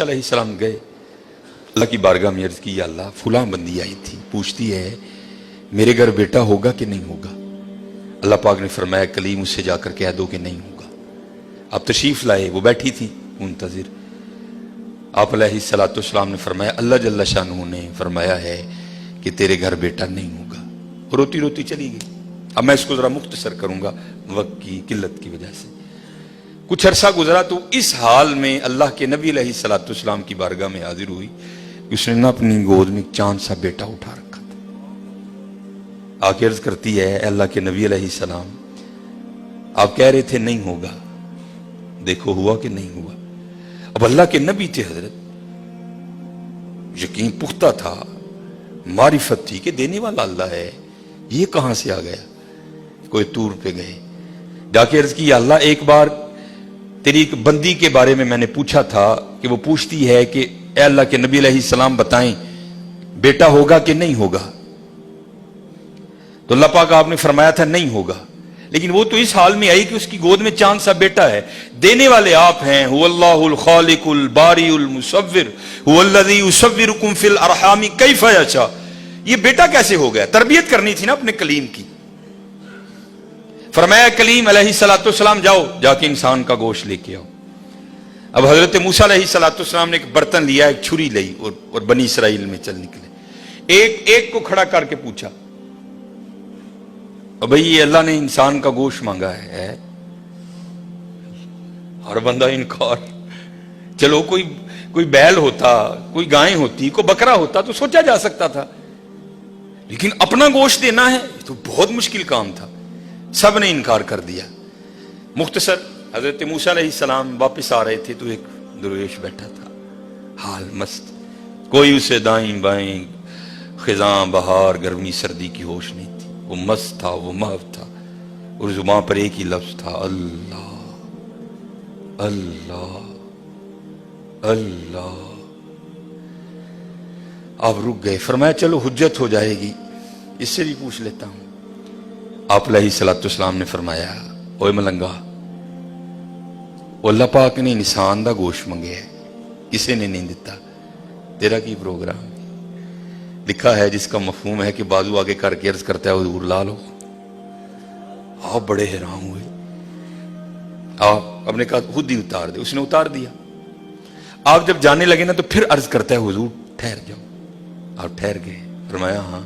علیہ السلام گئے اللہ کی بارگاہ میں عرض کی، یا اللہ فلاں بندی آئی تھی پوچھتی ہے میرے گھر بیٹا ہوگا کہ نہیں ہوگا۔ اللہ پاک نے فرمایا کلیم اس سے جا کر کہہ دو کہ نہیں ہوگا۔ آپ تشریف لائے، وہ بیٹھی تھی منتظر۔ آپ علیہ السلام نے فرمایا اللہ جل شانہ نے فرمایا ہے کہ تیرے گھر بیٹا نہیں ہوگا۔ روتی روتی چلی گئی۔ اب میں اس کو ذرا مختصر کروں گا وقت کی قلت کی وجہ سے۔ کچھ عرصہ گزرا تو اس حال میں اللہ کے نبی علیہ السلام کی بارگاہ میں حاضر ہوئی کہ اس نے نہ اپنی گود میں چاند سا بیٹا اٹھا رکھا تھا۔ آ کے عرض کرتی ہے اے اللہ کے نبی علیہ السلام، آپ کہہ رہے تھے نہیں ہوگا، دیکھو ہوا کہ نہیں ہوا۔ اب اللہ کے نبی تھے حضرت، یقین پختہ تھا، معرفت تھی کہ دینے والا اللہ ہے، یہ کہاں سے آ گیا۔ کوئی طور پہ گئے، جا کے عرض کی یا اللہ ایک بار تیری ایک بندی کے بارے میں نے پوچھا تھا کہ وہ پوچھتی ہے کہ اے اللہ کے نبی علیہ السلام بتائیں بیٹا ہوگا کہ نہیں ہوگا۔ تو اللہ پاک آپ نے فرمایا تھا نہیں ہوگا، لیکن وہ تو اس حال میں آئی کہ اس کی گود میں چاند سا بیٹا ہے۔ دینے والے آپ ہیں، هو اللہ الخالق الباری المصور هو الذی یصورکم فی الارحام کیف یشاء۔ یہ بیٹا کیسے ہو گیا؟ تربیت کرنی تھی نا اپنے کلیم کی۔ فرمایا کلیم علیہ السلام جاؤ جا کے انسان کا گوشت لے کے آؤ۔ اب حضرت موسیٰ علیہ السلام نے ایک برتن لیا، ایک چھری لی اور بنی اسرائیل میں چل نکلے۔ ایک کو کھڑا کر کے پوچھا بھئی یہ اللہ نے انسان کا گوشت مانگا ہے، ہر بندہ انکار۔ چلو کوئی بیل ہوتا، کوئی گائیں ہوتی، کوئی بکرا ہوتا تو سوچا جا سکتا تھا، لیکن اپنا گوشت دینا ہے یہ تو بہت مشکل کام تھا۔ سب نے انکار کر دیا۔ مختصر حضرت موسیٰ علیہ السلام واپس آ رہے تھے تو ایک درویش بیٹھا تھا، حال مست، کوئی اسے دائیں بائیں خزاں بہار گرمی سردی کی ہوش نہیں تھی۔ وہ مست تھا، وہ محو تھا، اور زبان پر ایک ہی لفظ تھا اللہ اللہ اللہ۔ آپ رک گئے، فرمایا چلو حجت ہو جائے گی، اس سے بھی پوچھ لیتا ہوں۔ آپ علیہ السلام نے فرمایا اوے ملنگا، اللہ پاک نے انسان دا گوشت منگے ہے، کسی نے نہیں دیتا، تیرا کی پروگرام۔ لکھا ہے جس کا مفہوم ہے کہ بازو آگے کر کے عرض کرتا ہے حضور لا لو۔ آپ بڑے حیران ہوئے، آپ نے کہا خود ہی اتار دے، اس نے اتار دیا۔ آپ جب جانے لگے نا تو پھر عرض کرتا ہے حضور ٹھہر جاؤ۔ آپ ٹھہر گئے، فرمایا ہاں۔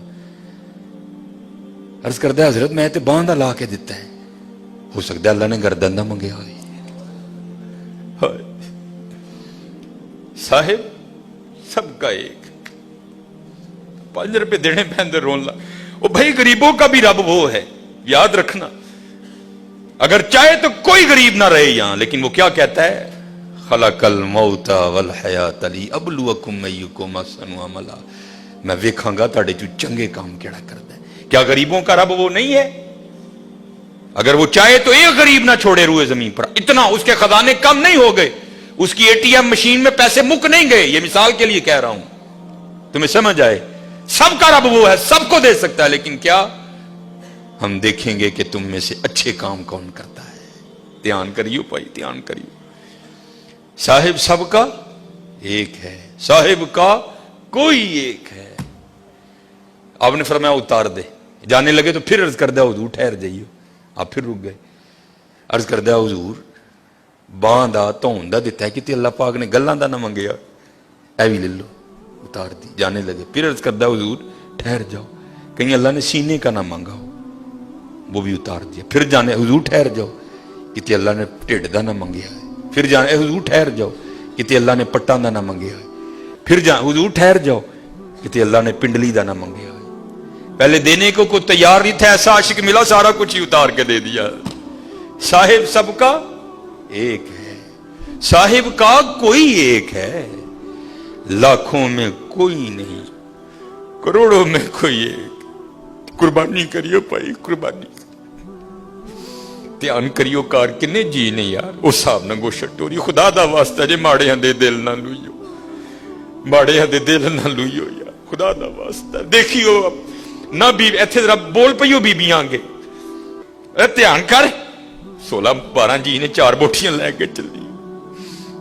عرض کرتا ہے حضرت میں تے باندھا لا کے دیتا ہے، ہو سکتا ہے اللہ نے گردن نہ منگیا ہوئی۔ صاحب سب کا ایک، 5 روپے دینے پہ اندر رون لا۔ وہ بھائی غریبوں کا بھی رب وہ ہے، یاد رکھنا۔ اگر چاہے تو کوئی غریب نہ رہے یہاں، لیکن وہ کیا کہتا ہے خلق الموت والحیات لیبلوکم ایکم احسن عملا۔ میں ویکھاں گا تہاڈے چوں چنگے کام کیڑا کردا ہے۔ کیا غریبوں کا رب وہ نہیں ہے؟ اگر وہ چاہے تو ایک غریب نہ چھوڑے روئے زمین پر، اتنا اس کے خزانے کم نہیں ہو گئے، اس کی ATM مشین میں پیسے مک نہیں گئے۔ یہ مثال کے لیے کہہ رہا ہوں تمہیں سمجھ آئے۔ سب کا رب وہ ہے، سب کو دے سکتا ہے، لیکن کیا ہم دیکھیں گے کہ تم میں سے اچھے کام کون کرتا ہے۔ دھیان کریو بھائی، دھیان کریو۔ صاحب سب کا ایک ہے، صاحب کا کوئی ایک ہے۔ آپ نے فرمایا اتار دے۔ جانے لگے تو پھر عرض کر دیا حضور ٹھہر جائیو۔ آپ پھر رک گئے، عرض کر دیا حضور باں دا تون دا دیتا ہے کہ اللہ پاک نے گلاں دا نہ منگیا، اے بھی لے لو۔ اتار دی، جانے لگے، پھر عرض کر دیا حضور ٹھہر جاؤ، کہیں اللہ نے سینے کا نہ مانگا ہو، وہ بھی اتار دیا۔ پھر جانے حضور ٹھہر جاؤ، کہ اللہ نے ٹھڈ دا نہ منگیا ہے۔ پھر جانے حضور ٹھہر جاؤ، کہ اللہ نے پٹاں دا نہ منگیا ہے۔ پھر حضور ٹھہر جاؤ، کہ اللہ نے پنڈلی دا نہ منگیا ہے۔ پہلے دینے کو کوئی تیار نہیں تھا، ایسا عاشق ملا سارا کچھ ہی اتار کے دے دیا۔ صاحب سب کا ایک ہے، صاحب کا کوئی ایک ہے، لاکھوں میں کوئی نہیں، کروڑوں میں کوئی ایک۔ قربانی کریو بھائی، قربانی دھیان کریو کار کنے جی نہیں یار، اس صاحب نہ گوشت ٹوری خدا دا واسطہ جے ماڑے ہاں دے دل نہ لوئیو، ماڑے ہاں دے دل نہ لوئیو یار، خدا دا واسطہ دیکھیو نہ بھی ایتھے ذرا بول پئیو بی بیاں گے، دھیان کر 16-12 جی نے 4 بوٹیاں لے کے چلی،